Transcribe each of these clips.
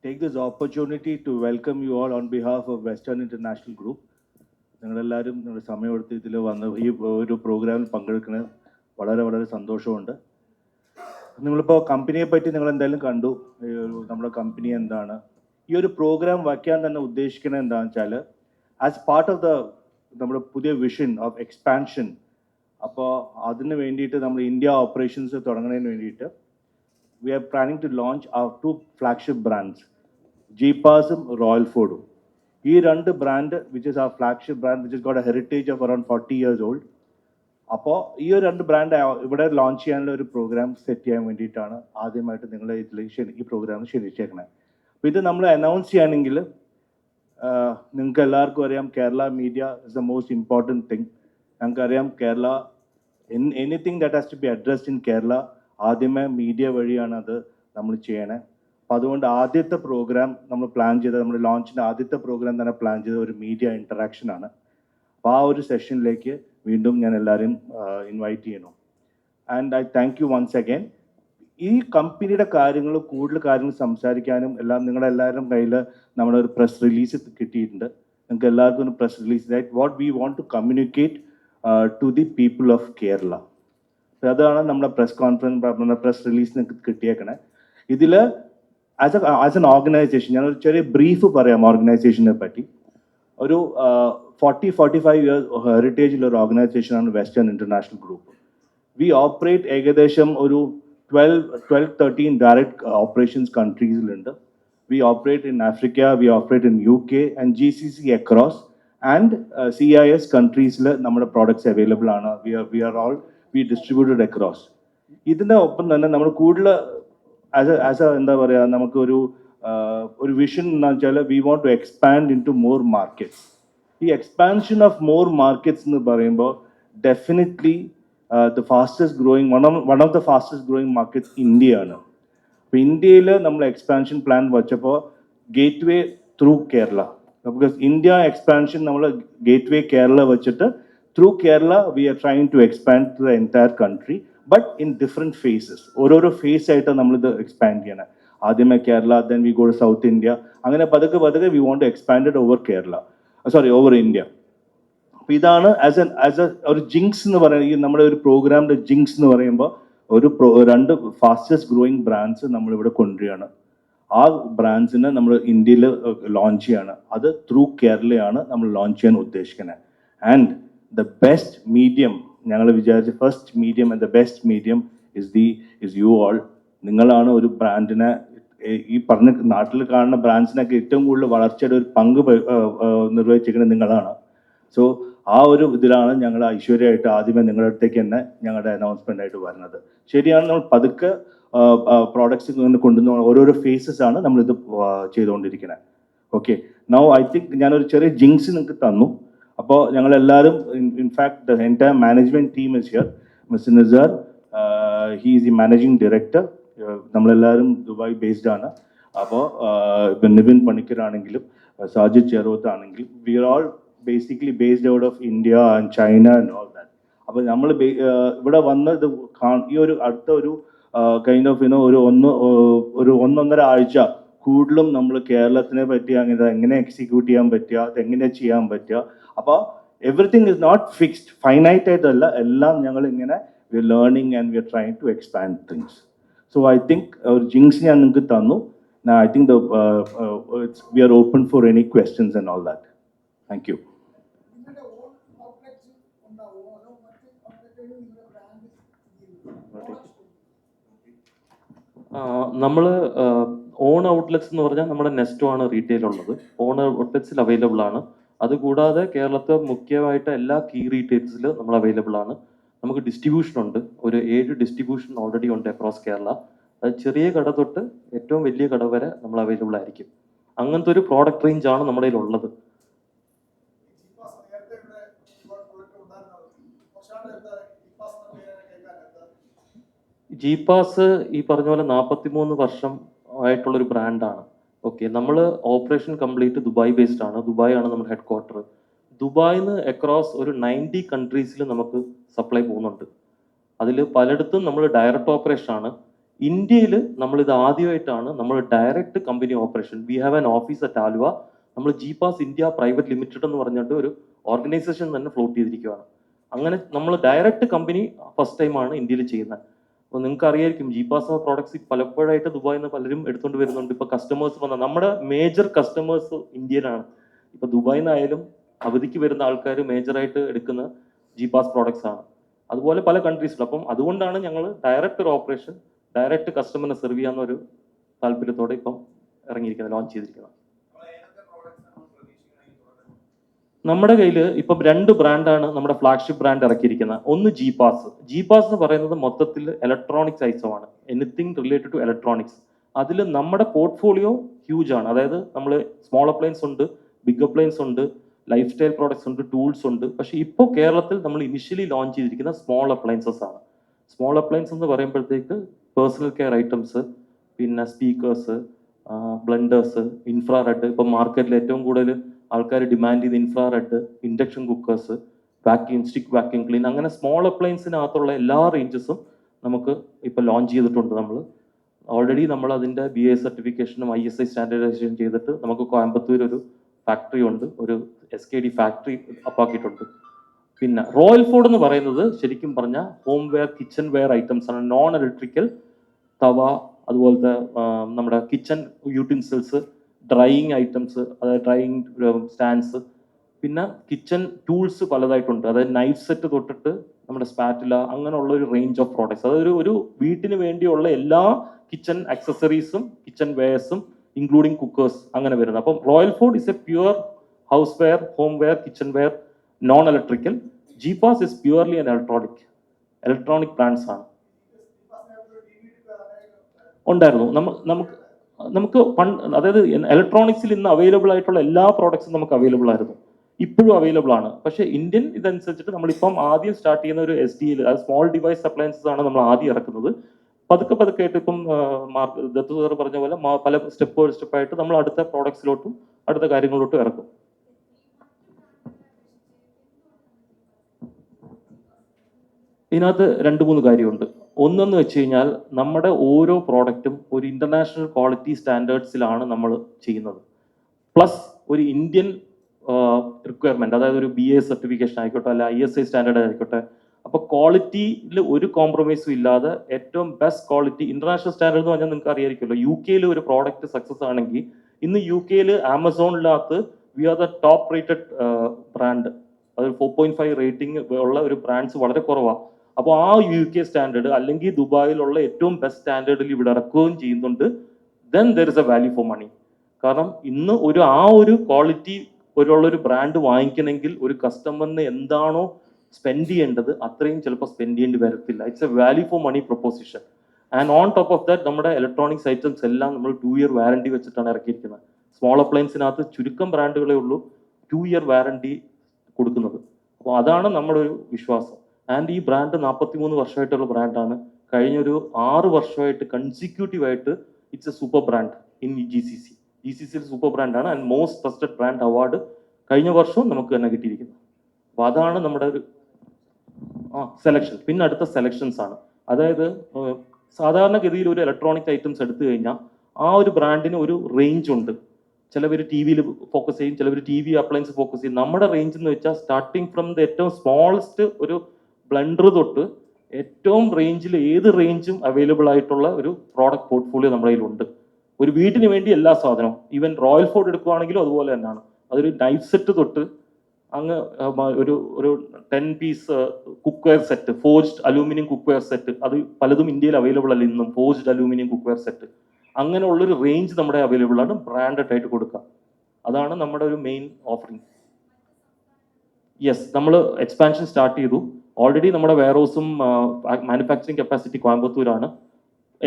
take this opportunity to welcome you all on behalf of Western International Group. നിങ്ങളെല്ലാവരും നിങ്ങളുടെ സമയമെടുത്ത് ഇതിൽ വന്ന് ഈ ഒരു പ്രോഗ്രാമിൽ പങ്കെടുക്കുന്നത് വളരെ വളരെ സന്തോഷമുണ്ട്. നിങ്ങളിപ്പോൾ കമ്പനിയെ പറ്റി നിങ്ങൾ എന്തായാലും കണ്ടു, നമ്മുടെ കമ്പനി എന്താണ്. ഈ ഒരു പ്രോഗ്രാം വയ്ക്കാൻ തന്നെ ഉദ്ദേശിക്കുന്നത് എന്താണെന്ന് വെച്ചാൽ ആസ് പാർട്ട് ഓഫ് നമ്മുടെ പുതിയ വിഷൻ ഓഫ് എക്സ്പാൻഷൻ. അപ്പോൾ അതിന് വേണ്ടിയിട്ട് നമ്മൾ ഇന്ത്യ ഓപ്പറേഷൻസ് തുടങ്ങുന്നതിന് വേണ്ടിയിട്ട് we are planning to launch our 2 flagship brands, Jeepasum, Royal Ford. This two brand, which is our flagship brand, which has got a heritage of around 40 years old. അപ്പോൾ ഈ ഒരു രണ്ട് ബ്രാൻഡ് ഇവിടെ launch ചെയ്യാനുള്ള ഒരു programme set ചെയ്യാൻ വേണ്ടിയിട്ടാണ് ആദ്യമായിട്ട് നിങ്ങളെ ഈ പ്രോഗ്രാം ക്ഷണിച്ചേക്കണേ. അപ്പോൾ ഇത് നമ്മൾ അനൗൺസ് ചെയ്യുകയാണെങ്കിൽ നിങ്ങൾക്ക് എല്ലാവർക്കും അറിയാം, Kerala media is the most important thing. ഞങ്ങൾക്കറിയാം Kerala anything that has to be addressed in Kerala ആദ്യമേ മീഡിയ വഴിയാണ് അത് നമ്മൾ ചെയ്യണേ. അപ്പോൾ അതുകൊണ്ട് ആദ്യത്തെ പ്രോഗ്രാം നമ്മൾ പ്ലാൻ ചെയ്തത്, നമ്മുടെ ലോഞ്ചിൻ്റെ ആദ്യത്തെ പ്രോഗ്രാം തന്നെ പ്ലാൻ ചെയ്തത് ഒരു മീഡിയ ഇൻറ്ററാക്ഷനാണ്. അപ്പോൾ ആ ഒരു സെഷനിലേക്ക് വീണ്ടും ഞാൻ എല്ലാവരെയും ഇൻവൈറ്റ് ചെയ്യണം. And I thank you once again. ഈ കമ്പനിയുടെ കാര്യങ്ങൾ കൂടുതൽ കാര്യങ്ങൾ സംസാരിക്കാനും എല്ലാം നിങ്ങളുടെ എല്ലാവരും കയ്യിൽ നമ്മുടെ ഒരു പ്രസ് റിലീസ് കിട്ടിയിട്ടുണ്ട്. നിങ്ങൾക്ക് എല്ലാവർക്കും ഒരു press release that what we want to communicate to the people of Kerala. അതാണ് നമ്മുടെ പ്രസ് കോൺഫറൻസ്, നമ്മുടെ പ്രസ് റിലീസ് നിങ്ങൾക്ക് കിട്ടിയേക്കണേ. ഇതിൽ ആസ് എൻ ഓർഗനൈസേഷൻ ഞാനൊരു ചെറിയ ബ്രീഫ് പറയാം ഓർഗനൈസേഷനെ പറ്റി. ഒരു 40-45 ഇയേഴ്സ് ഹെറിറ്റേജിലുള്ള ഒരു ഓർഗനൈസേഷനാണ് western international group. We operate ഏകദേശം ഒരു 12-13 ഡയറക്റ്റ് ഓപ്പറേഷൻസ് കൺട്രീസിലുണ്ട്. We operate in Africa, we operate in UK and GCC across and CIS കൺട്രീസിൽ നമ്മുടെ പ്രോഡക്ട്സ് അവൈലബിൾ ആണ്. We are all we distributed across. ഇതിൻ്റെ ഒപ്പം തന്നെ നമ്മൾ കൂടുതൽ ആസ് എന്താ പറയുക, നമുക്കൊരു ഒരു വിഷൻ എന്ന് വെച്ചാൽ we want to expand into more markets. ഈ എക്സ്പാൻഷൻ ഓഫ് മോർ മാർക്കറ്റ്സ് എന്ന് പറയുമ്പോൾ definitely the fastest growing one of the fastest growing markets ഇന്ത്യയാണ്. അപ്പോൾ ഇന്ത്യയിൽ നമ്മൾ എക്സ്പാൻഷൻ പ്ലാൻ വെച്ചപ്പോൾ gateway through Kerala, because India expansion നമ്മൾ ഗേറ്റ് വേ കേരള വെച്ചിട്ട് through Kerala we are trying to expand to the entire country, but in different phases. ഓരോരോ face ആയിട്ട് നമ്മളിത് എക്സ്പാൻഡ് ചെയ്യണം. ആദ്യമേ Kerala, then we go to South India, അങ്ങനെ പതുക്കെ പതുക്കെ we want to expand it over Kerala, over India. അപ്പോൾ ഇതാണ് ആസ് എ ഒരു ജിങ്സ് എന്ന് പറയുന്നത്. ഈ നമ്മുടെ ഒരു പ്രോഗ്രാമിൻ്റെ ജിങ്സ് എന്ന് പറയുമ്പോൾ രണ്ട് ഫാസ്റ്റസ്റ്റ് ഗ്രോയിങ് ബ്രാൻഡ്സ് നമ്മളിവിടെ കൊണ്ടുവരികയാണ്. ആ ബ്രാൻഡ്സിനെ നമ്മൾ ഇന്ത്യയിൽ ലോഞ്ച് ചെയ്യാണ്. അത് ത്രൂ കേരളയാണ് നമ്മൾ ലോഞ്ച് ചെയ്യാൻ ഉദ്ദേശിക്കുന്നത്. ആൻഡ് the best medium, ഞങ്ങൾ വിചാരിച്ച first medium and the best medium is you all. നിങ്ങളാണ് ഒരു ബ്രാൻഡിനെ, ഈ പറഞ്ഞ നാട്ടിൽ കാണുന്ന ബ്രാൻഡ്സിനൊക്കെ ഏറ്റവും കൂടുതൽ വളർച്ചയുടെ ഒരു പങ്ക് നിർവഹിച്ചിരിക്കുന്നത് നിങ്ങളാണ്. സോ ആ ഒരു ഇതിലാണ് ഞങ്ങൾ ഐശ്വര്യമായിട്ട് ആദ്യമേ നിങ്ങളുടെ അടുത്തേക്ക് തന്നെ ഞങ്ങളുടെ അനൗൺസ്മെൻ്റ് ആയിട്ട് വരുന്നത്. ശരിയാണ്, നമ്മൾ പതുക്കെ പ്രോഡക്ട്സ് കൊണ്ടുവന്ന ഓരോരോ ഫേസസ് ആണ് നമ്മളിത് ചെയ്തുകൊണ്ടിരിക്കുന്നത്. ഓക്കെ, നൗ ഐ തിങ്ക് ഞാനൊരു ചെറിയ ജിങ്സ് നിങ്ങൾക്ക് തന്നു. അപ്പോൾ ഞങ്ങളെല്ലാവരും in fact the entire management team is here. Mister Nisar, he is the managing director. നമ്മളെല്ലാവരും ദുബായ് ബേസ്ഡ് ആണ്. അപ്പോൾ ഇപ്പം നിവിൻ പണിക്കർ ആണെങ്കിലും സാജിദ് ചെറുവത്ത് ആണെങ്കിലും we are all basically based out of India and China and all that. അപ്പോൾ നമ്മൾ ഇവിടെ വന്ന് ഇത് ഈ ഒരു അടുത്ത ഒരു കൈൻഡ് ഓഫ് ഒരു ഒന്നൊന്നര ആഴ്ച കൂടുതലും നമ്മൾ കേരളത്തിനെ പറ്റി അങ്ങനെ എങ്ങനെ എക്സിക്യൂട്ട് ചെയ്യാൻ പറ്റുക, അതെങ്ങനെ ചെയ്യാൻ പറ്റുക. അപ്പോൾ everything is not fixed, finite ആയിട്ടല്ല, എല്ലാം ഞങ്ങൾ ഇങ്ങനെ we are learning and we are trying to expand things. So I think ഒരു ജിങ്സ് ഞാൻ നിങ്ങൾക്ക് തന്നു. I think we are open for any questions and all that. Thank you. നമ്മൾ own outlets എന്ന് പറഞ്ഞാൽ നമ്മുടെ നെസ്റ്റോ ആണ് റീറ്റെയിൽ ഉള്ളത്. ഓൺ ഔട്ട്ലെറ്റ്സിൽ അവൈലബിൾ ആണ്. അതുകൂടാതെ കേരളത്തെ മുഖ്യമായിട്ട് എല്ലാ കീ റീറ്റെയിൽസിൽ നമ്മൾ അവൈലബിൾ ആണ്. നമുക്ക് ഡിസ്ട്രിബ്യൂഷൻ ഉണ്ട്, ഒരു 7 ഡിസ്ട്രിബ്യൂഷൻ ഓൾറെഡി ഉണ്ട് അക്രോസ് കേരള. അത് ചെറിയ കട തൊട്ട് ഏറ്റവും വലിയ കട വരെ നമ്മൾ അവൈലബിൾ ആയിരിക്കും. അങ്ങനത്തെ ഒരു പ്രോഡക്റ്റ് റേഞ്ച് ആണ് നമ്മുടെ കയ്യിൽ ഉള്ളത്. ജീപ്പാസ് ഈ പറഞ്ഞ പോലെ 43 വർഷം ആയിട്ടുള്ളൊരു ബ്രാൻഡാണ്. ഓക്കെ, നമ്മൾ ഓപ്പറേഷൻ കംപ്ലീറ്റ് ദുബായ് ബേസ്ഡ് ആണ്. ദുബായ് ആണ് നമ്മുടെ ഹെഡ് ക്വാർട്ടർ. ദുബായിൽ നിന്ന് അക്രോസ് ഒരു 90 കൺട്രീസിൽ നമുക്ക് സപ്ലൈ പോകുന്നുണ്ട്. അതിൽ പലയിടത്തും നമ്മൾ ഡയറക്റ്റ് ഓപ്പറേഷൻ ആണ്. ഇന്ത്യയിൽ നമ്മളിത് ആദ്യമായിട്ടാണ് നമ്മൾ direct company operation, we have an office at Aluva, നമ്മൾ ജിപാസ് ഇന്ത്യ പ്രൈവറ്റ് ലിമിറ്റഡ് എന്ന് പറഞ്ഞിട്ട് ഒരു ഓർഗനൈസേഷൻ തന്നെ ഫ്ലോട്ട് ചെയ്തിരിക്കുകയാണ്. അങ്ങനെ നമ്മൾ ഡയറക്റ്റ് കമ്പനി ഫസ്റ്റ് ടൈമാണ് ഇന്ത്യയിൽ ചെയ്യുന്നത്. അപ്പോൾ നിങ്ങൾക്ക് അറിയായിരിക്കും ജിപാസ് എന്ന പ്രോഡക്ട്സ് പലപ്പോഴായിട്ട് ദുബായിൽ നിന്ന് പലരും എടുത്തുകൊണ്ട് വരുന്നുണ്ട്. ഇപ്പോൾ കസ്റ്റമേഴ്സ് വന്ന നമ്മുടെ മേജർ കസ്റ്റമേഴ്സ് ഇന്ത്യയിലാണ്. ഇപ്പോൾ ദുബായിൽ നിന്നായാലും അവധിക്ക് വരുന്ന ആൾക്കാർ മേജറായിട്ട് എടുക്കുന്ന ജിപാസ് പ്രോഡക്ട്സ് ആണ്. അതുപോലെ പല കൺട്രീസിലും. അപ്പം അതുകൊണ്ടാണ് ഞങ്ങൾ ഡയറക്റ്റ് ഒരു ഓപ്പറേഷൻ, ഡയറക്റ്റ് കസ്റ്റമറിനെ സെർവ് ചെയ്യാവുന്ന ഒരു താല്പര്യത്തോടെ ഇപ്പം ഇറങ്ങിയിരിക്കുന്നത്, ലോഞ്ച് ചെയ്തിരിക്കുന്നത്. നമ്മുടെ കയ്യിൽ ഇപ്പം 2 ബ്രാൻഡാണ് നമ്മുടെ ഫ്ലാഗ്ഷിപ്പ് ബ്രാൻഡ് ഇറക്കിയിരിക്കുന്നത്. ഒന്ന് ജിപാസ്. ജിപാസ് എന്ന് പറയുന്നത് മൊത്തത്തിൽ ഇലക്ട്രോണിക്സ് ഐറ്റമാണ്, എനിത്തിങ് റിലേറ്റഡ് ടു ഇലക്ട്രോണിക്സ്. അതിൽ നമ്മുടെ പോർട്ട്ഫോളിയോ ഹ്യൂജ് ആണ്. അതായത് നമ്മൾ സ്മോൾ അപ്ലയൻസ് ഉണ്ട്, ബിഗ് അപ്ലയൻസ് ഉണ്ട്, ലൈഫ് സ്റ്റൈൽ പ്രോഡക്ട്സ് ഉണ്ട്, ടൂൾസ് ഉണ്ട്. പക്ഷേ ഇപ്പോൾ കേരളത്തിൽ നമ്മൾ ഇനിഷ്യലി ലോഞ്ച് ചെയ്തിരിക്കുന്ന സ്മോൾ അപ്ലയൻസസ് ആണ്. സ്മോൾ അപ്ലയൻസ് എന്ന് പറയുമ്പോഴത്തേക്ക് പേഴ്സണൽ കെയർ ഐറ്റംസ്, പിന്നെ സ്പീക്കേഴ്സ്, ബ്ലെൻഡേഴ്സ്, ഇൻഫ്രാറെഡ്. ഇപ്പം മാർക്കറ്റിൽ ഏറ്റവും കൂടുതൽ ആൾക്കാർ ഡിമാൻഡ് ചെയ്ത് infrared, induction cookers, vacuum, stick vacuum clean, അങ്ങനെ സ്മോൾ അപ്ലയൻസിനകത്തുള്ള എല്ലാ റേഞ്ചസും നമുക്ക് ഇപ്പോൾ ലോഞ്ച് ചെയ്തിട്ടുണ്ട്. നമ്മൾ ഓൾറെഡി നമ്മൾ അതിൻ്റെ BA സർട്ടിഫിക്കേഷനും ISI സ്റ്റാൻഡേർഡൈസേഷൻ ചെയ്തിട്ട് നമുക്ക് കോയമ്പത്തൂർ ഒരു ഫാക്ടറി ഉണ്ട്, ഒരു SKD ഫാക്ടറി അപ്പാക്കിയിട്ടുണ്ട്. പിന്നെ റോയൽ ഫുഡ് എന്ന് പറയുന്നത് ശരിക്കും പറഞ്ഞാൽ home ware, kitchen ware items ആണ്. നോൺ ഇലക്ട്രിക്കൽ തവ, അതുപോലത്തെ നമ്മുടെ കിച്ചൺ യൂട്ടിൻസിൽസ്, ഡ്രൈയിങ് ഐറ്റംസ്, അതായത് ഡ്രൈയിങ് സ്റ്റാൻഡ്സ്, പിന്നെ കിച്ചൺ ടൂൾസ് പലതായിട്ടുണ്ട്. അതായത് നൈഫ് സെറ്റ് തൊട്ടിട്ട് നമ്മുടെ സ്പാറ്റില, അങ്ങനെയുള്ള ഒരു റേഞ്ച് ഓഫ് പ്രോഡക്ട്സ്. അതായത് ഒരു വീട്ടിന് വേണ്ടിയുള്ള എല്ലാ കിച്ചൺ ആക്സസറീസും കിച്ചൺ വെയർസും ഇൻക്ലൂഡിങ് കുക്കേഴ്സ് അങ്ങനെ വരുന്നത്. അപ്പം royal food is a pure house ware, home ware, kitchen ware, non electrical. Geepas is purely an electronic brands ആണ്. ഉണ്ടായിരുന്നു നമുക്ക് അതായത് ഇലക്ട്രോണിക്സിൽ ഇന്ന് അവൈലബിൾ ആയിട്ടുള്ള എല്ലാ പ്രോഡക്ട്സും നമുക്ക് അവൈലബിൾ ആയിരുന്നു, ഇപ്പോഴും അവൈലബിൾ ആണ്. പക്ഷേ ഇന്ത്യൻ ഇതനുസരിച്ചിട്ട് നമ്മളിപ്പം ആദ്യം സ്റ്റാർട്ട് ചെയ്യുന്ന ഒരു SDL, അത് സ്മോൾ ഡിവൈസ് അപ്ലയൻസസ് ആണ് നമ്മൾ ആദ്യം ഇറക്കുന്നത്. പതുക്കെ ആയിട്ട് ഇപ്പം ദത്തു സാർ പറഞ്ഞ പോലെ പല സ്റ്റെപ്പായിട്ട് നമ്മൾ അടുത്ത പ്രോഡക്ട്സിലോട്ടും അടുത്ത കാര്യങ്ങളിലോട്ടും ഇറക്കും. ഇതിനകത്ത് 2-3 കാര്യമുണ്ട്. ഒന്നെന്ന് വെച്ച് കഴിഞ്ഞാൽ നമ്മുടെ ഓരോ പ്രോഡക്റ്റും ഒരു ഇന്റർനാഷണൽ ക്വാളിറ്റി സ്റ്റാൻഡേർഡ്സിലാണ് നമ്മൾ ചെയ്യുന്നത്. പ്ലസ് ഒരു ഇന്ത്യൻ റിക്വയർമെന്റ്, അതായത് ഒരു BA സർട്ടിഫിക്കേഷൻ ആയിക്കോട്ടെ, അല്ല ISI സ്റ്റാൻഡേർഡ് ആയിക്കോട്ടെ. അപ്പോൾ ക്വാളിറ്റിയിൽ ഒരു കോംപ്രമൈസും ഇല്ലാതെ ഏറ്റവും ബെസ്റ്റ് ക്വാളിറ്റി ഇന്റർനാഷണൽ സ്റ്റാൻഡേർഡ് എന്ന് പറഞ്ഞാൽ നിങ്ങൾക്ക് അറിയാമായിരിക്കുമല്ലോ. UK ഒരു പ്രോഡക്റ്റ് സക്സസ് ആണെങ്കിൽ ഇന്ന് UK ആമസോണിനകത്ത് we are the top rated brand. അതൊരു 4.5 റേറ്റിംഗ് ഉള്ള ഒരു ബ്രാൻഡ്സ് വളരെ കുറവാണ്. അപ്പോൾ ആ UK സ്റ്റാൻഡേർഡ് അല്ലെങ്കിൽ ദുബായിലുള്ള ഏറ്റവും ബെസ്റ്റ് സ്റ്റാൻഡേർഡിൽ ഇവിടെ ഇറക്കുകയും ചെയ്യുന്നുണ്ട്. Then there is a value for money. കാരണം ഇന്ന് ആ ഒരു ക്വാളിറ്റി ഒരു ബ്രാൻഡ് വാങ്ങിക്കണമെങ്കിൽ ഒരു കസ്റ്റമറിന് എന്താണോ സ്പെൻഡ് ചെയ്യേണ്ടത് അത്രയും ചിലപ്പോൾ സ്പെൻഡ് ചെയ്യേണ്ടി വരത്തില്ല. It's a value for money proposition. And on top of that നമ്മുടെ ഇലക്ട്രോണിക്സ് ഐറ്റംസ് എല്ലാം നമ്മൾ 2 ഇയർ വാറണ്ടി വെച്ചിട്ടാണ് ഇറക്കിയിരിക്കുന്നത്. സ്മോൾ അപ്ലയൻസിനകത്ത് ചുരുക്കം ബ്രാൻഡുകളേ ഉള്ളൂ 2 ഇയർ വാറണ്ടി കൊടുക്കുന്നത്. അപ്പോൾ അതാണ് നമ്മുടെ ഒരു വിശ്വാസം. ആൻഡ് ഈ ബ്രാൻഡ് 43 വർഷമായിട്ടുള്ള ബ്രാൻഡാണ്. കഴിഞ്ഞൊരു 6 വർഷമായിട്ട് കൺസിക്യൂട്ടീവ് ആയിട്ട് it's a super brand in GCC super ബ്രാൻഡാണ്. And most trusted brand award കഴിഞ്ഞ വർഷവും നമുക്ക് തന്നെ കിട്ടിയിരിക്കുന്നത്. അപ്പോൾ അതാണ് നമ്മുടെ ഒരു സെലക്ഷൻ. പിന്നെ അടുത്ത സെലക്ഷൻസ് ആണ്. അതായത് സാധാരണഗതിയിൽ ഒരു ഇലക്ട്രോണിക് ഐറ്റംസ് എടുത്തു കഴിഞ്ഞാൽ ആ ഒരു ബ്രാൻഡിന് ഒരു റേഞ്ച് ഉണ്ട്. ചിലവർ TV ഫോക്കസ് ചെയ്യും, ചിലവർ TV അപ്ലയൻസ് ഫോക്കസ് ചെയ്യും. നമ്മുടെ റേഞ്ച് എന്ന് വെച്ചാൽ സ്റ്റാർട്ടിങ് ഫ്രം ദ ഏറ്റവും സ്മോളസ്റ്റ് ഒരു ബ്ലെൻഡർ തൊട്ട് ഏറ്റവും റേഞ്ചിൽ ഏത് റേഞ്ചും അവൈലബിൾ ആയിട്ടുള്ള ഒരു പ്രോഡക്റ്റ് പോർട്ട്ഫോളിയോ നമ്മുടെ കയ്യിലുണ്ട്. ഒരു വീട്ടിന് വേണ്ടി എല്ലാ സാധനവും, ഈവൻ റോയൽ ഫുഡ് എടുക്കുകയാണെങ്കിലും അതുപോലെ തന്നെയാണ്. അതൊരു നൈഫ് സെറ്റ് തൊട്ട് അങ്ങ് ഒരു 10 piece cookware set, forged aluminium cookware set, അത് പലതും ഇന്ത്യയിൽ അവൈലബിൾ അല്ല ഇന്നും. ഫോർജ്ഡ് അലൂമിനിയം കുക്ക്വെയർ സെറ്റ്, അങ്ങനെയുള്ളൊരു റേഞ്ച് നമ്മുടെ അവൈലബിൾ ആണ്, ബ്രാൻഡഡ് ആയിട്ട് കൊടുക്കുക. അതാണ് നമ്മുടെ ഒരു മെയിൻ ഓഫറിങ്. യെസ്, നമ്മൾ എക്സ്പാൻഷൻ സ്റ്റാർട്ട് ചെയ്തു. ഓൾറെഡി നമ്മുടെ വെയർഹൗസും മാനുഫാക്ചറിങ് കപ്പാസിറ്റി കോയമ്പത്തൂരാണ്.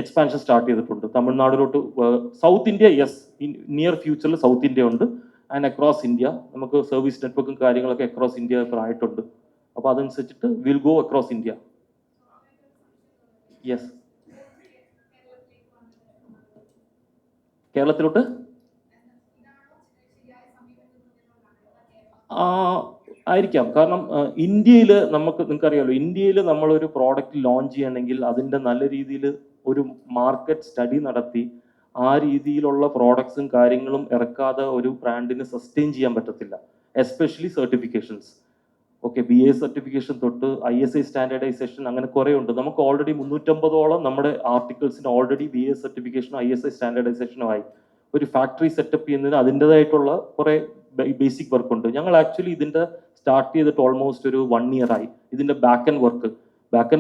എക്സ്പാൻഷൻ സ്റ്റാർട്ട് ചെയ്തിട്ടുണ്ട് തമിഴ്നാടിലോട്ട്. സൗത്ത് ഇന്ത്യ, യെസ്, നിയർ ഫ്യൂച്ചറിൽ സൗത്ത് ഇന്ത്യ ഉണ്ട്. ആൻഡ് അക്രോസ് ഇന്ത്യ നമുക്ക് സർവീസ് നെറ്റ്വർക്കും കാര്യങ്ങളൊക്കെ അക്രോസ് ഇന്ത്യ ഇപ്പോൾ ആയിട്ടുണ്ട്. അപ്പോൾ അതനുസരിച്ചിട്ട് will go across India. Yes, കേരളത്തിലോട്ട് ആയിരിക്കാം. കാരണം ഇന്ത്യയിൽ നിങ്ങൾക്കറിയാമല്ലോ, ഇന്ത്യയിൽ നമ്മളൊരു പ്രോഡക്റ്റ് ലോഞ്ച് ചെയ്യണമെങ്കിൽ അതിൻ്റെ നല്ല രീതിയിൽ ഒരു മാർക്കറ്റ് സ്റ്റഡി നടത്തി ആ രീതിയിലുള്ള പ്രോഡക്ട്സും കാര്യങ്ങളും ഇറക്കാതെ ഒരു ബ്രാൻഡിന് സസ്റ്റെയിൻ ചെയ്യാൻ പറ്റത്തില്ല. Especially certifications. Okay, BA certification തൊട്ട് ISI സ്റ്റാൻഡേർഡൈസേഷൻ അങ്ങനെ കുറേ ഉണ്ട്. നമുക്ക് ഓൾറെഡി 350ഓളം നമ്മുടെ ആർട്ടിക്കിൾസിന് ഓൾറെഡി BA സർട്ടിഫിക്കേഷനോ ISI സ്റ്റാൻഡേർഡൈസേഷനോ ആയി. ഒരു ഫാക്ടറി സെറ്റപ്പ് ചെയ്യുന്നതിന് അതിൻ്റെതായിട്ടുള്ള കുറേ ബേസിക് വർക്ക് ഉണ്ട്. ഞങ്ങൾ ആക്ച്വലി ഇതിൻ്റെ സ്റ്റാർട്ട് ചെയ്തിട്ട് ഓൾമോസ്റ്റ് ഒരു 1 year ആയി. ഇതിൻ്റെ ബാക്ക് ആൻഡ്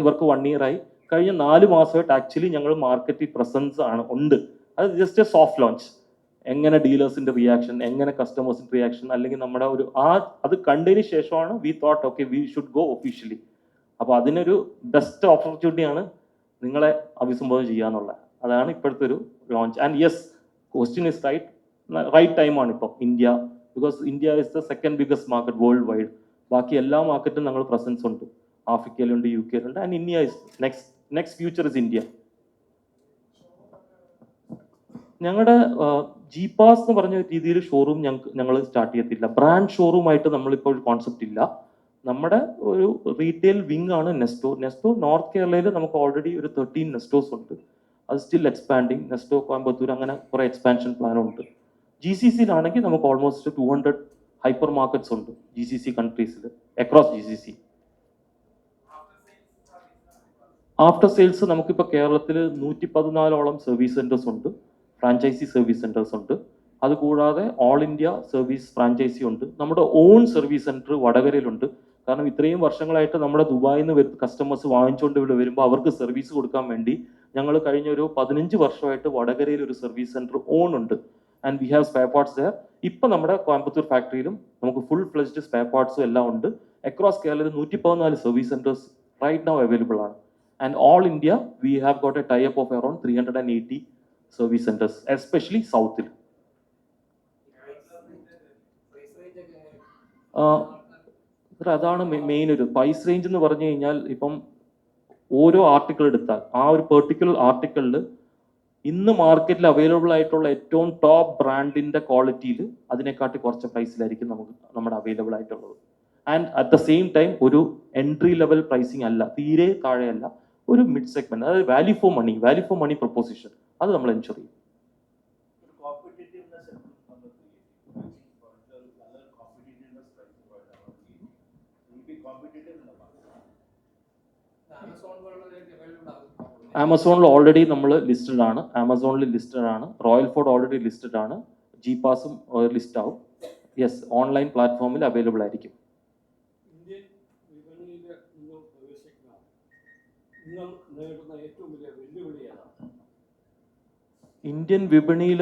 വർക്ക് 1 year ആയി. കഴിഞ്ഞ 4 മാസമായിട്ട് ആക്ച്വലി ഞങ്ങൾ മാർക്കറ്റിൽ പ്രസൻസ് ഉണ്ട്. അത് ജസ്റ്റ് എ സോഫ്റ്റ് ലോഞ്ച്. എങ്ങനെ ഡീലേഴ്സിന്റെ റിയാക്ഷൻ, എങ്ങനെ കസ്റ്റമേഴ്സിന്റെ റിയാക്ഷൻ, അല്ലെങ്കിൽ നമ്മുടെ ഒരു അത് കണ്ടതിന് ശേഷമാണ് we thought okay we should go officially. അപ്പോൾ അതിനൊരു ബെസ്റ്റ് ഓപ്പർച്യൂണിറ്റിയാണ് നിങ്ങളെ അഭിസംബോധന ചെയ്യാന്നുള്ളത്. അതാണ് ഇപ്പോഴത്തെ ഒരു launch. And yes, question is right ടൈമാണ് ഇപ്പോൾ India, because India is the second biggest market worldwide. ബാക്കി എല്ലാ മാർക്കറ്റും ഞങ്ങൾ പ്രസൻസ് ഉണ്ട്. ആഫ്രിക്കയിലുണ്ട്, UK യിലുണ്ട്. And India is next future is India. ഞങ്ങളുടെ GPAS എന്ന് പറഞ്ഞ രീതിയിൽ ഷോറൂം ഞങ്ങൾ സ്റ്റാർട്ട് ചെയ്യത്തില്ല. ബ്രാൻഡ് ഷോറൂമായിട്ട് നമ്മളിപ്പോൾ ഒരു കോൺസെപ്റ്റ് ഇല്ല. നമ്മുടെ ഒരു റീറ്റെയിൽ വിങ് ആണ് നെസ്റ്റോ. നോർത്ത് കേരളയിൽ നമുക്ക് ഓൾറെഡി ഒരു 13 നെസ്റ്റോസ് ഉണ്ട്. അത് സ്റ്റിൽ എക്സ്പാൻഡിങ്. നെസ്റ്റോ കോയമ്പത്തൂർ അങ്ങനെ കുറേ എക്സ്പാൻഷൻ പ്ലാനുണ്ട്. GCCയിലാണെങ്കിൽ നമുക്ക് ഓൾമോസ്റ്റ് 200 ഹൈപ്പർ മാർക്കറ്റ്സ് ഉണ്ട് GCC കൺട്രീസിൽ, അക്രോസ് GCC. ആഫ്റ്റർ സെയിൽസ് നമുക്കിപ്പോൾ കേരളത്തിൽ 114ഓളം സർവീസ് സെൻറ്റേഴ്സ് ഉണ്ട്. ഫ്രാഞ്ചൈസി സർവീസ് സെൻറ്റേഴ്സ് ഉണ്ട്. അതുകൂടാതെ ഓൾ ഇന്ത്യ സർവീസ് ഫ്രാഞ്ചൈസി ഉണ്ട്. നമ്മുടെ ഓൺ സർവീസ് സെൻറ്റർ വടകരയിലുണ്ട്. കാരണം ഇത്രയും വർഷങ്ങളായിട്ട് നമ്മുടെ ദുബായിൽ നിന്ന് കസ്റ്റമേഴ്സ് വാങ്ങിച്ചുകൊണ്ട് ഇവിടെ വരുമ്പോൾ അവർക്ക് സർവീസ് കൊടുക്കാൻ വേണ്ടി ഞങ്ങൾ കഴിഞ്ഞ ഒരു 15 വർഷമായിട്ട് വടകരയിൽ ഒരു സർവീസ് സെൻറ്റർ ഓൺ ഉണ്ട്. And we have spare parts there. ഇപ്പം നമ്മുടെ കോയമ്പത്തൂർ ഫാക്ടറിയിലും നമുക്ക് ഫുൾ ഫ്ലെജ്ഡ് സ്പെയർ പാർട്സും എല്ലാം ഉണ്ട്. അക്രോസ് കേരളത്തിൽ 114 service centres right now available ആണ്. And all India we have got a tie up of around 380 service centres, especially സൗത്തിൽ. അതാണ് മെയിൻ ഒരു പ്രൈസ് റേഞ്ച് എന്ന് പറഞ്ഞു കഴിഞ്ഞാൽ, ഇപ്പം ഓരോ ആർട്ടിക്കിൾ എടുത്താൽ ആ ഒരു പെർട്ടിക്കുലർ ആർട്ടിക്കിളിൽ ഇന്ന് മാർക്കറ്റിൽ അവൈലബിൾ ആയിട്ടുള്ള ഏറ്റവും ടോപ്പ് ബ്രാൻഡിന്റെ ക്വാളിറ്റിയിൽ അതിനെക്കാട്ടി കുറച്ച് പ്രൈസിലായിരിക്കും നമുക്ക് നമ്മുടെ അവൈലബിൾ ആയിട്ടുള്ളത്. And at the same time ഒരു എൻട്രി ലെവൽ പ്രൈസിങ് അല്ല, തീരെ താഴെയല്ല, ഒരു മിഡ് സെഗ്മെന്റ്, അതായത് വാല്യൂ ഫോർ മണി പ്രൊപ്പോസിഷൻ, അത് നമ്മൾ എൻഷുർ ചെയ്യും. ആമസോണിൽ ഓൾറെഡി നമ്മൾ ലിസ്റ്റഡ് ആണ്. റോയൽ ഫോർഡ് ഓൾറെഡി ലിസ്റ്റഡ് ആണ്. GPASും ലിസ്റ്റ് ആവും. യെസ്, ഓൺലൈൻ പ്ലാറ്റ്ഫോമിൽ അവൈലബിൾ ആയിരിക്കും. ഇന്ത്യൻ വിപണിയിൽ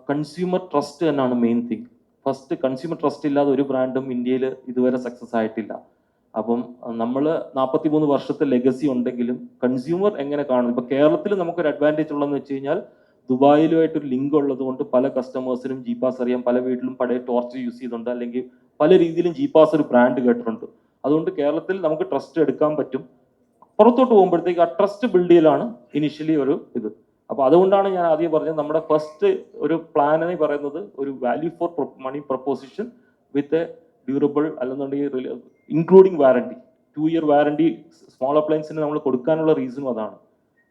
കൺസ്യൂമർ ട്രസ്റ്റ് തന്നെയാണ് main thing. First, consumer trust ഇല്ലാതെ ഒരു ബ്രാൻഡും ഇന്ത്യയിൽ ഇതുവരെ സക്സസ് ആയിട്ടില്ല. അപ്പം നമ്മൾ 43 വർഷത്തെ ലെഗസി ഉണ്ടെങ്കിലും കൺസ്യൂമർ എങ്ങനെ കാണുന്നു. ഇപ്പൊ കേരളത്തിൽ നമുക്കൊരു അഡ്വാൻറ്റേജ് ഉള്ളതെന്ന് വെച്ച് കഴിഞ്ഞാൽ ദുബായിലുമായിട്ടൊരു ലിങ്ക് ഉള്ളത് കൊണ്ട് പല കസ്റ്റമേഴ്സിനും GPAS അറിയാം. പല വീട്ടിലും പഴയ ടോർച്ച് യൂസ് ചെയ്തിട്ടുണ്ട്, അല്ലെങ്കിൽ പല രീതിയിലും GPAS ഒരു ബ്രാൻഡ് കേട്ടിട്ടുണ്ട്. അതുകൊണ്ട് കേരളത്തിൽ നമുക്ക് ട്രസ്റ്റ് എടുക്കാൻ പറ്റും. പുറത്തോട്ട് പോകുമ്പോഴത്തേക്ക് ആ ട്രസ്റ്റ് ബിൽഡ് ചെയ്യലാണ് ഇനിഷ്യലി ഒരു ഇത്. അപ്പൊ അതുകൊണ്ടാണ് ഞാൻ ആദ്യം പറഞ്ഞത് നമ്മുടെ ഫസ്റ്റ് ഒരു പ്ലാൻ എന്ന് പറയുന്നത് ഒരു value for money proposition with a durable, അല്ലെന്നുണ്ടെങ്കിൽ including warranty. 2 year warranty small അപ്ലയൻസിന് നമ്മൾ കൊടുക്കാനുള്ള റീസണും അതാണ്.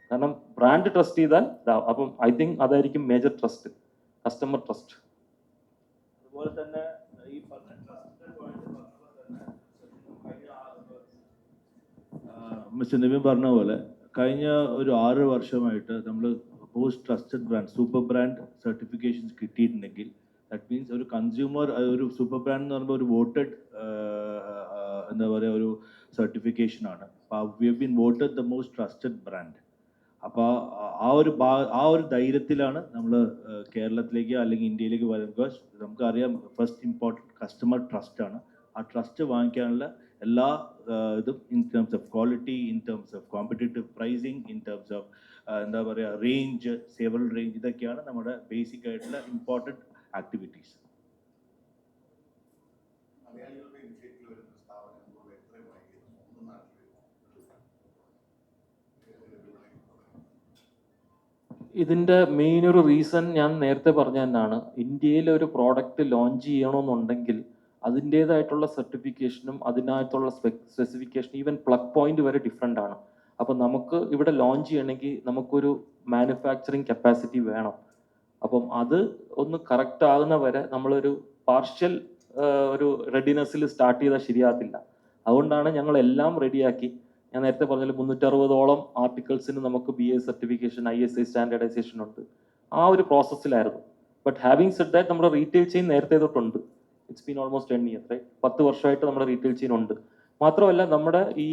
കാരണം ബ്രാൻഡ് ട്രസ്റ്റ് ചെയ്താൽ അപ്പം ഐ തിങ്ക് അതായിരിക്കും മേജർ ട്രസ്റ്റ്, കസ്റ്റമർ ട്രസ്റ്റ്. അതുപോലെ തന്നെ ഈ മിസ്റ്റർ നിവിൻ പറഞ്ഞ പോലെ കഴിഞ്ഞ ഒരു 6 വർഷമായിട്ട് നമ്മൾ most trusted brand, super brand certifications കിട്ടിയിട്ടുണ്ടെങ്കിൽ ദാറ്റ് മീൻസ് ഒരു കൺസ്യൂമർ ഒരു സൂപ്പർ ബ്രാൻഡ് എന്ന് പറയുമ്പോൾ ഒരു വോട്ടഡ് എന്താ പറയുക ഒരു സർട്ടിഫിക്കേഷനാണ്. അപ്പോൾ we have been voted the most trusted brand. അപ്പോൾ ആ ഒരു ധൈര്യത്തിലാണ് നമ്മൾ കേരളത്തിലേക്ക് അല്ലെങ്കിൽ ഇന്ത്യയിലേക്ക് വരുന്നത്. ബിക്കോസ് നമുക്കറിയാം ഫസ്റ്റ് ഇമ്പോർട്ടൻറ്റ് കസ്റ്റമർ ട്രസ്റ്റാണ്. ആ ട്രസ്റ്റ് വാങ്ങിക്കാനുള്ള എല്ലാ ഇതും in terms of quality, in terms of competitive pricing, in terms of എന്താ പറയുക റേഞ്ച്, സേവൽ റേഞ്ച്, ഇതൊക്കെയാണ് നമ്മുടെ ബേസിക് ആയിട്ടുള്ള ഇമ്പോർട്ടൻറ്റ് ആക്ടിവിറ്റീസ്. ഇതിൻ്റെ മെയിൻ ഒരു റീസൺ ഞാൻ നേരത്തെ പറഞ്ഞ തന്നെയാണ്. ഇന്ത്യയിൽ ഒരു പ്രോഡക്റ്റ് ലോഞ്ച് ചെയ്യണമെന്നുണ്ടെങ്കിൽ അതിൻ്റേതായിട്ടുള്ള സർട്ടിഫിക്കേഷനും അതിനകത്തുള്ള സ്പെസിഫിക്കേഷനും ഈവൻ പ്ലഗ് പോയിന്റ് വരെ ഡിഫറെൻ്റ് ആണ്. അപ്പോൾ നമുക്ക് ഇവിടെ ലോഞ്ച് ചെയ്യണമെങ്കിൽ നമുക്കൊരു മാനുഫാക്ചറിങ് കപ്പാസിറ്റി വേണം. അപ്പം അത് ഒന്ന് കറക്റ്റ് ആകുന്ന വരെ നമ്മളൊരു പാർഷ്യൽ ഒരു റെഡിനെസ്സിൽ സ്റ്റാർട്ട് ചെയ്താൽ ശരിയാകത്തില്ല. അതുകൊണ്ടാണ് ഞങ്ങൾ എല്ലാം റെഡിയാക്കി. ഞാൻ നേരത്തെ പറഞ്ഞാൽ 360ഓളം ആർട്ടിക്കിൾസിന് നമുക്ക് BA സർട്ടിഫിക്കേഷൻ, ISI സ്റ്റാൻഡേർഡൈസേഷൻ ഉണ്ട്. ആ ഒരു പ്രോസസ്സിലായിരുന്നു. ബട്ട് ഹാവിങ് സെഡ് ദാറ്റ് നമ്മുടെ റീറ്റെയിൽ ചെയിൻ നേരത്തെ തൊട്ടുണ്ട്. It's been almost 10 years, right? 10 വർഷമായിട്ട് നമ്മുടെ റീറ്റെയിൽ ചെയിൻ ഉണ്ട്. മാത്രമല്ല നമ്മുടെ ഈ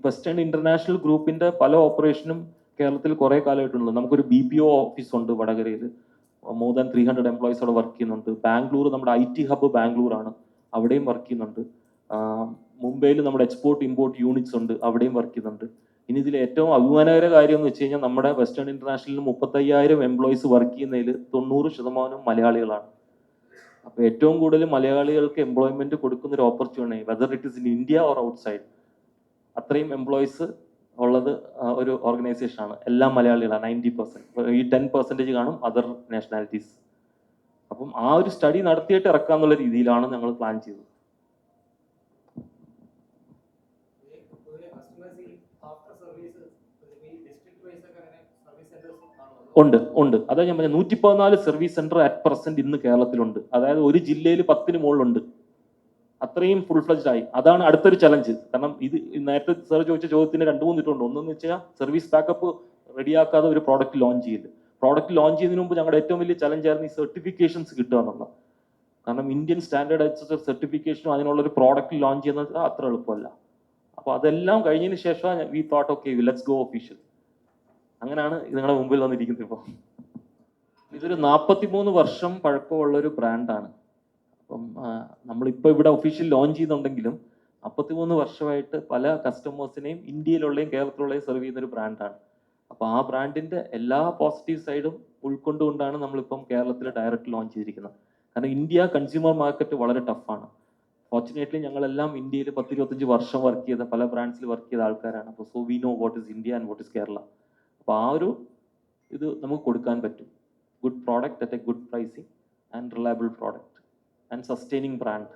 വെസ്റ്റേൺ ഇന്റർനാഷണൽ ഗ്രൂപ്പിന്റെ പല ഓപ്പറേഷനും കേരളത്തിൽ കുറേ കാലമായിട്ടുള്ളത്. നമുക്കൊരു BPO ഓഫീസ് ഉണ്ട് വടകരയിൽ, മോർ ദാൻ 300 എംപ്ലോയീസ് അവിടെ വർക്ക് ചെയ്യുന്നുണ്ട്. ബാംഗ്ലൂർ നമ്മുടെ IT ഹബ്ബ് ബാംഗ്ലൂരാണ്, അവിടെയും വർക്ക് ചെയ്യുന്നുണ്ട്. മുംബൈയിൽ നമ്മുടെ എക്സ്പോർട്ട് ഇമ്പോർട്ട് യൂണിറ്റ്സ് ഉണ്ട്, അവിടെയും വർക്ക് ചെയ്യുന്നുണ്ട്. ഇനി ഇതിൽ ഏറ്റവും അഭിമാനകര കാര്യം എന്ന് വെച്ച് കഴിഞ്ഞാൽ നമ്മുടെ വെസ്റ്റേൺ ഇന്റർനാഷണലിൽ 35,000 എംപ്ലോയീസ് വർക്ക് ചെയ്യുന്നതിൽ 90% മലയാളികളാണ്. അപ്പോൾ ഏറ്റവും കൂടുതൽ മലയാളികൾക്ക് എംപ്ലോയ്മെന്റ് കൊടുക്കുന്ന ഒരു opportunity, whether it is in India or outside, അത്രയും എംപ്ലോയീസ് ഉള്ളത് ഒരു ഓർഗനൈസേഷൻ ആണ്. എല്ലാം മലയാളികളാണ് 90%. ഈ 10% കാണും അതർ നാഷണാലിറ്റീസ്. അപ്പം ആ ഒരു സ്റ്റഡി നടത്തിയിട്ട് ഇറക്കാന്നുള്ള രീതിയിലാണ് ഞങ്ങൾ പ്ലാൻ ചെയ്തത്. ഉണ്ട്. അതായത് ഞാൻ പറഞ്ഞ 114 സർവീസ് സെന്റർ അറ്റ് പ്രസന്റ് ഇന്ന് കേരളത്തിലുണ്ട്. അതായത് ഒരു ജില്ലയിൽ 10 മുകളിലുണ്ട്. അത്രയും ഫുൾ ഫ്ലജ്ഡ് ആയി. അതാണ് അടുത്തൊരു ചലഞ്ച്. കാരണം ഇത് നേരത്തെ സാർ ചോദിച്ച ചോദ്യത്തിന് 2-3 ഇട്ടുണ്ട്. ഒന്നെന്ന് വെച്ചാൽ സർവീസ് ബാക്കപ്പ് റെഡിയാക്കാതെ ഒരു പ്രോഡക്റ്റ് ലോഞ്ച് ചെയ്യില്ല. പ്രോഡക്റ്റ് ലോഞ്ച് ചെയ്യുന്നതിന് മുമ്പ് ഞങ്ങളുടെ ഏറ്റവും വലിയ ചലഞ്ച് ആയിരുന്നു ഈ സർട്ടിഫിക്കേഷൻസ് കിട്ടുക എന്നുള്ളത്. കാരണം ഇന്ത്യൻ സ്റ്റാൻഡേർഡ് സർട്ടിഫിക്കേഷനും അതിനുള്ള ഒരു പ്രോഡക്റ്റ് ലോഞ്ച് ചെയ്യുന്നത് അത്ര എളുപ്പമല്ല. അപ്പോൾ അതെല്ലാം കഴിഞ്ഞതിന് ശേഷം we thought okay let's go official. അങ്ങനെയാണ് നിങ്ങളുടെ മുമ്പിൽ വന്നിരിക്കുന്നത്. ഇപ്പോൾ ഇതൊരു 43 വർഷം പഴക്കമുള്ള ഒരു ബ്രാൻഡാണ്. അപ്പം നമ്മളിപ്പോൾ ഇവിടെ ഒഫീഷ്യൽ ലോഞ്ച് ചെയ്യുന്നുണ്ടെങ്കിലും 43 വർഷമായിട്ട് പല കസ്റ്റമേഴ്സിനെയും ഇന്ത്യയിലുള്ളയും കേരളത്തിലുള്ളയും സെർവ് ചെയ്യുന്ന ഒരു ബ്രാൻഡാണ്. അപ്പോൾ ആ ബ്രാൻഡിന്റെ എല്ലാ പോസിറ്റീവ് സൈഡും ഉൾക്കൊണ്ടുകൊണ്ടാണ് നമ്മളിപ്പം കേരളത്തിൽ ഡയറക്റ്റ് ലോഞ്ച് ചെയ്തിരിക്കുന്നത്. കാരണം ഇന്ത്യ കൺസ്യൂമർ മാർക്കറ്റ് വളരെ ടഫാണ്. ഫോർച്ചുനേറ്റ്ലി ഞങ്ങളെല്ലാം ഇന്ത്യയിൽ 10-25 വർഷം വർക്ക് ചെയ്ത, പല ബ്രാൻഡ്സിൽ വർക്ക് ചെയ്ത ആൾക്കാരാണ്. അപ്പോൾ so we know what is India and what is Kerala. അപ്പോൾ ആ ഒരു ഇത് നമുക്ക് കൊടുക്കാൻ പറ്റും. Good product at A good pricing and reliable product and sustaining brand.